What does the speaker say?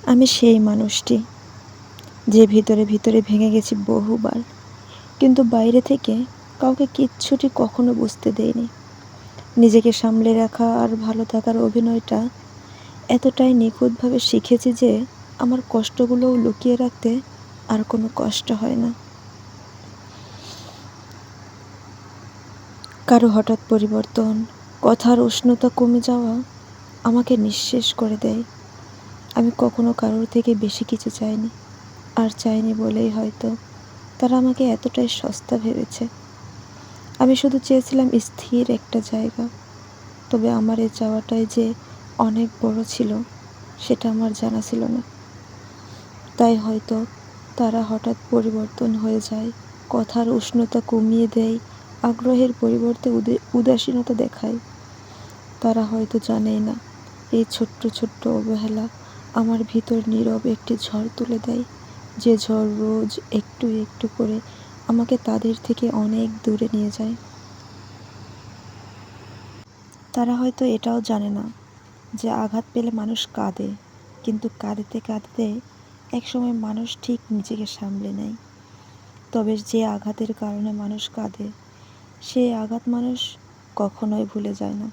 আমি সেই মানুষটি যে ভিতরে ভিতরে ভেঙে গেছি বহুবার, কিন্তু বাইরে থেকে কাউকে কিচ্ছুটি কখনো বুঝতে দেইনি। নিজেকে সামলে রাখা আর ভালো থাকার অভিনয়টা এতটাই নিখুঁতভাবে শিখেছি যে আমার কষ্টগুলোও লুকিয়ে রাখতে আর কোনো কষ্ট হয় না। কারো হঠাৎ পরিবর্তন, কথার উষ্ণতা কমে যাওয়া আমাকে নিঃশেষ করে দেয়। আমি কখনো কারোর থেকে বেশি কিছু চাইনি, আর চাইনি বলেই হয়তো তারা আমাকে এতটাই সস্তা ভেবেছে। আমি শুধু চেয়েছিলাম স্থির একটা জায়গা, তবে আমার এই চাওয়াটাই যে অনেক বড় ছিল সেটা আমার জানা ছিল না। তাই হয়তো তারা হঠাৎ পরিবর্তন হয়ে যায়, কথার উষ্ণতা কমিয়ে দেয়, আগ্রহের পরিবর্তে উদাসীনতা দেখায়। তারা হয়তো জানেই না এই ছোট্ট ছোট্ট অবহেলা আমার ভিতর নীরব একটি ঝড় তুলে দেয়, যে ঝড় রোজ একটু একটু করে আমাকে তাদের থেকে অনেক দূরে নিয়ে যায়। তারা হয়তো এটাও জানে না যে আঘাত পেলে মানুষ কাঁদে, কিন্তু কাঁদতে কাঁদতে একসময় মানুষ ঠিক নিজেকে সামলে নেয়। তবে যে আঘাতের কারণে মানুষ কাঁদে, সেই আঘাত মানুষ কখনোই ভুলে যায় না।